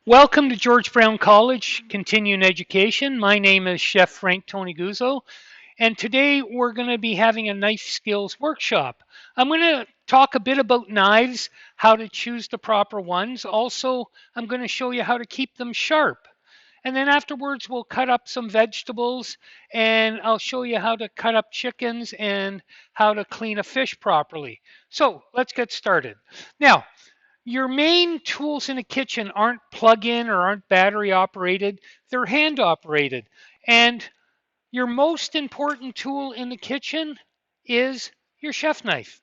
Welcome to George Brown College Continuing Education. My name is Chef Frank Tony Guzzo, and today we're going to be having a knife skills workshop. I'm going to talk a bit about knives, how to choose the proper ones. Also, I'm going to show you how to keep them sharp. And then afterwards, we'll cut up some vegetables and I'll show you how to cut up chickens and how to clean a fish properly. So let's get started. Now, your main tools in a kitchen aren't plug-in or aren't battery operated, they're hand operated. And your most important tool in the kitchen is your chef knife.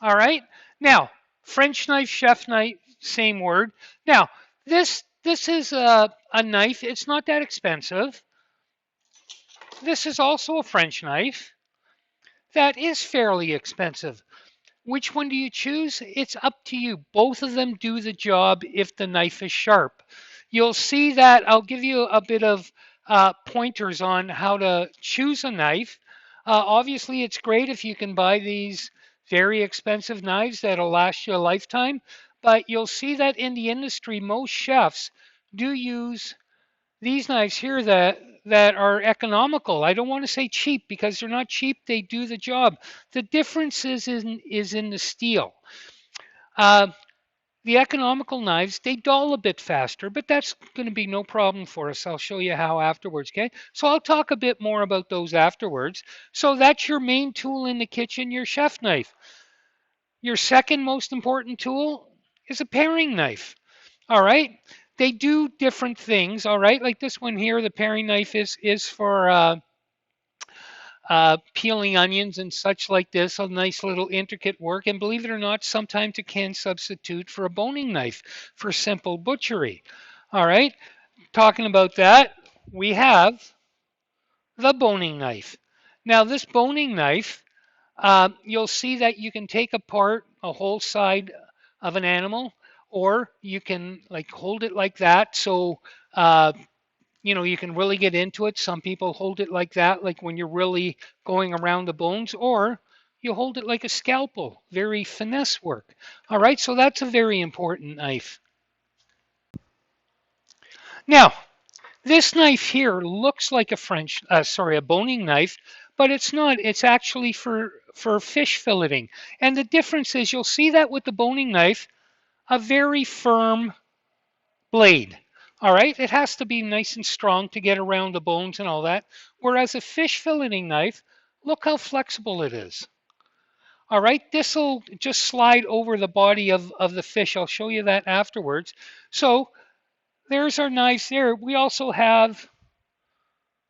All right? Now, French knife, chef knife, same word. Now, this is a knife. It's not that expensive. This is also a French knife that is fairly expensive. Which one do you choose? It's up to you. Both of them do the job if the knife is sharp. You'll see that I'll give you a bit of pointers on how to choose a knife. Obviously, it's great if you can buy these very expensive knives that'll last you a lifetime, but you'll see that in the industry, most chefs do use these knives here that are economical. I don't want to say cheap because they're not cheap. They do the job. The difference is in the steel. Uh, the economical knives they dull a bit faster, but that's going to be no problem for us. I'll show you how afterwards. Okay, so I'll talk a bit more about those afterwards. So that's your main tool in the kitchen, your chef knife. Your second most important tool is a paring knife. All right. They do different things. All right. Like this one here, the paring knife is for peeling onions and such like this. A nice little intricate work. And believe it or not, sometimes it can substitute for a boning knife for simple butchery. All right. Talking about that, we have the boning knife. Now, this boning knife, you'll see that you can take apart a whole side of an animal, or you can like hold it like that. So, you can really get into it. Some people hold it like that, like when you're really going around the bones, or you hold it like a scalpel, very finesse work. All right, so that's a very important knife. Now, this knife here looks like a boning knife, but it's not. It's actually for fish filleting. And the difference is you'll see that with the boning knife, a very firm blade. All right, it has to be nice and strong to get around the bones and all that. Whereas a fish filleting knife, look how flexible it is. All right, this will just slide over the body of the fish. I'll show you that afterwards. So there's our knives there. We also have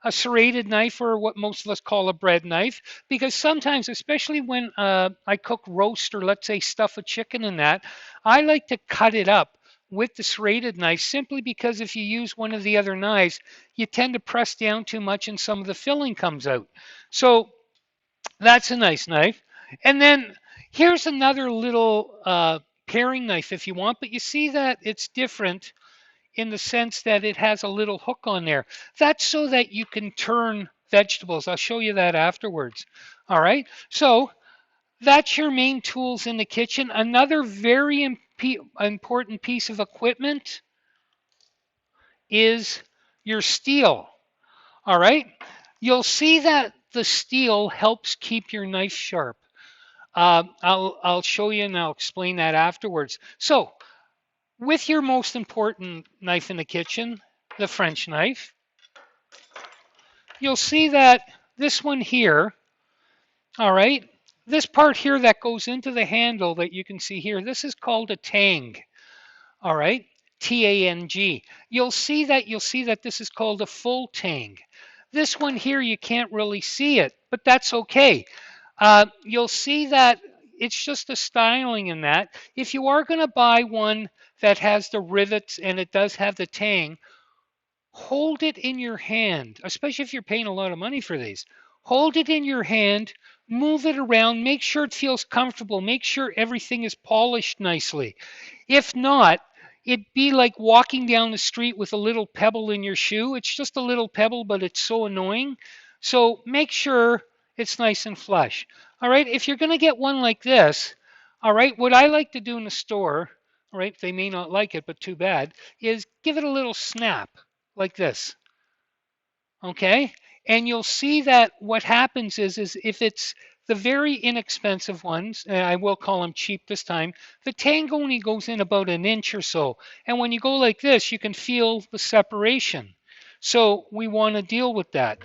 a serrated knife, or what most of us call a bread knife, because sometimes, especially when I cook roast or let's say stuff a chicken in that, I like to cut it up with the serrated knife simply because if you use one of the other knives, you tend to press down too much and some of the filling comes out. So that's a nice knife. And then here's another little paring knife if you want, but you see that it's different in the sense that it has a little hook on there. That's so that you can turn vegetables. I'll show you that afterwards. All right. So that's your main tools in the kitchen. Another very important piece of equipment is your steel. All right. You'll see that the steel helps keep your knife sharp. I'll show you and I'll explain that afterwards. So with your most important knife in the kitchen, the French knife, you'll see that this one here, all right, this part here that goes into the handle that you can see here, this is called a tang, all right, Tang. You'll see that this is called a full tang. This one here, you can't really see it, but that's okay. You'll see that it's just a styling in that. If you are going to buy one that has the rivets and it does have the tang, hold it in your hand, especially if you're paying a lot of money for these. Hold it in your hand, move it around, make sure it feels comfortable, make sure everything is polished nicely. If not, it'd be like walking down the street with a little pebble in your shoe. It's just a little pebble, but it's so annoying. So make sure it's nice and flush. All right, if you're going to get one like this, all right, what I like to do in the store, right? They may not like it, but too bad, is give it a little snap like this, okay? And you'll see that what happens is if it's the very inexpensive ones, and I will call them cheap this time, the tang only goes in about an inch or so. And when you go like this, you can feel the separation. So we want to deal with that.